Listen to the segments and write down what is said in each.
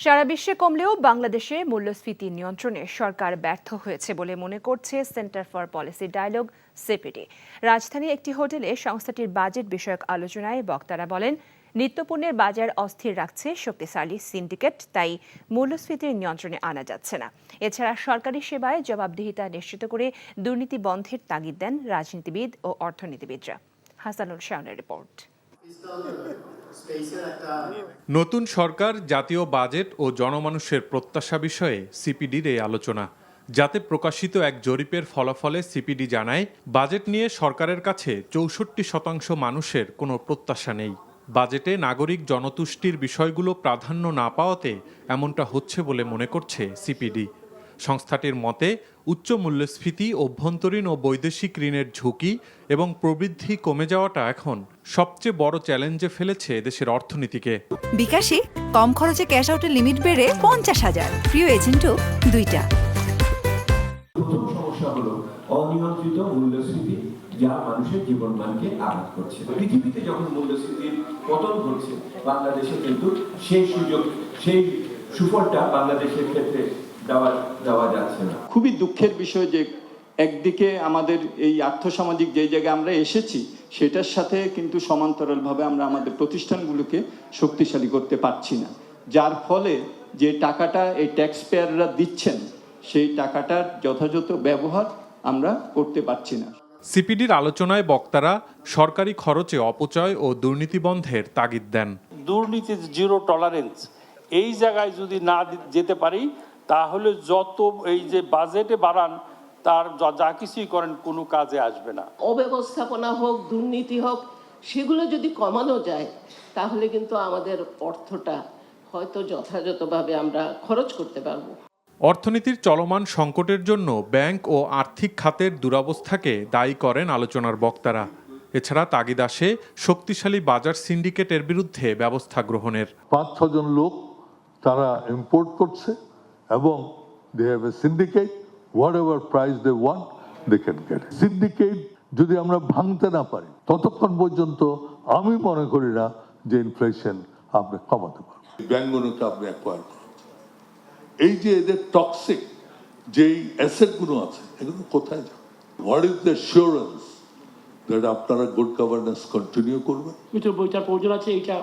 সারা বিশ্বে কমলেও বাংলাদেশে মূল্যস্ফীতি নিয়ন্ত্রণে সরকার ব্যর্থ হয়েছে বলে মনে করছে Centre for Policy Dialogue CPD. রাজধানীর একটি হোটেলে সংস্থাটির বাজেট বিষয়ক আলোচনায় বক্তারা বলেন, নিত্যপণ্যের বাজার অস্থির রাখছে শক্তিশালী সিন্ডিকেট, তাই মূল্যস্ফীতির নিয়ন্ত্রণে আনা যাচ্ছে না। এছাড়া সরকারি সেবায় জবাবদিহিতা নিশ্চিত করে দুর্নীতি বন্ধের তাগিদ দেন রাজনীতিবিদ ও অর্থনীতিবিদরা। হাসানুল শাওনের রিপোর্ট। নতুন সরকার, জাতীয় বাজেট ও জনমানুষের প্রত্যাশা বিষয়ে সিপিডির এই আলোচনা। যাতে প্রকাশিত এক জরিপের ফলাফলে সিপিডি জানায়, বাজেট নিয়ে সরকারের কাছে ৬৪% মানুষের কোনো প্রত্যাশা নেই। বাজেটে নাগরিক জনতুষ্টির বিষয়গুলো প্রাধান্য না পাওয়াতে এমনটা হচ্ছে বলে মনে করছে সিপিডি। সংস্থাটির মতে, উচ্চ মূল্যস্ফীতি, অভ্যন্তরীণ ও বৈদেশিক ঋণের ঝুঁকি এবং প্রবৃদ্ধি কমে যাওয়াটা এখন সবচেয়ে বড় চ্যালেঞ্জে ফেলেছে দেশের অর্থনীতিকে। বিকাশে কম খরচে ক্যাশ আউটের লিমিট বেড়ে 50,000, প্রিয় এজেন্টও 2টা। প্রথম সমস্যা হলো অনিয়ন্ত্রিত মূল্যস্ফীতি, যা মানুষের জীবনমানকে আঘাত করছে। পৃথিবীতে যখন মূল্যস্ফীতির পতন ঘটছে, বাংলাদেশে কিন্তু সেই সুফলটা বাংলাদেশের ক্ষেত্রে দেওয়া যাচ্ছে না। খুবই দুঃখের বিষয় যে একদিকে আমাদের এই আর্থসামাজিক যে জায়গায় আমরা এসেছি, সেটার সাথে কিন্তু সমান্তরালভাবে আমরা আমাদের প্রতিষ্ঠানগুলোকে শক্তিশালী করতে পারছি না, যার ফলে যে টাকাটা এই ট্যাক্স পেয়াররা দিচ্ছেন, সেই টাকাটার যথাযথ ব্যবহার আমরা করতে পারছি না। সিপিডির আলোচনায় বক্তারা সরকারি খরচে অপচয় ও দুর্নীতি বন্ধের তাগিদ দেন। দুর্নীতির জিরো টলারেন্স, এই জায়গায় যদি না যেতে পারি, তাহলে যত এই যে বাজেটে বাড়ান, তার যা কিছুই করেন কোনো কাজে আসবে না। অব্যবস্থাপনা হোক, দুর্নীতি হোক, সেগুলো যদি কমানো যায়, তাহলে কিন্তু আমাদের অর্থটা হয়তো যথাযথভাবে আমরা খরচ করতে পারবো। অর্থনীতির চলমান সংকটের জন্য ব্যাংক ও আর্থিক খাতের দুরবস্থাকে দায়ী করেন আলোচনার বক্তারা। এছাড়া তাগিদ আসে শক্তিশালী বাজার সিন্ডিকেটের বিরুদ্ধে ব্যবস্থা গ্রহণের। ৫-৬ জন লোক তারা ইম্পোর্ট করছে এবং they have a syndicate, whatever price they want they can get. Syndicate যদি আমরা ভাঙতে না পারি, ততক্ষণ পর্যন্ত আমি মনে করি না যে ইনফ্লেশন আপনি কমাতে পারবেন। ব্যাংকগুলোকে আপনি অ্যাকোয়ার করুন। এই যে এদের টক্সিক যেই অ্যাসেটগুলো আছে, এগুলো কোথায় যাবে? What is the assurance that আপনারা গুড গভর্নেন্স কন্টিনিউ করবেন? মিত্র বইটার প্রয়োজন আছে, এটা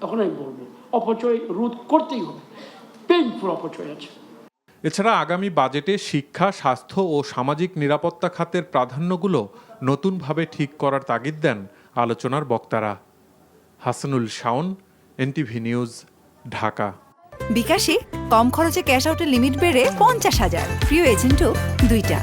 এখন আমি বলবো, অপচয় রোধ করতেই হবে, পেইনফুল অপচয় আছে। এছাড়া আগামী বাজেটে শিক্ষা, স্বাস্থ্য ও সামাজিক নিরাপত্তা খাতের প্রাধান্যগুলো নতুনভাবে ঠিক করার তাগিদ দেন আলোচনার বক্তারা। Hasanul Shaon, NTV news, Dhaka. বিকাশে কম খরচে ক্যাশ আউটের লিমিট বেড়ে 50,000, প্রিয় এজেন্টও 2টা।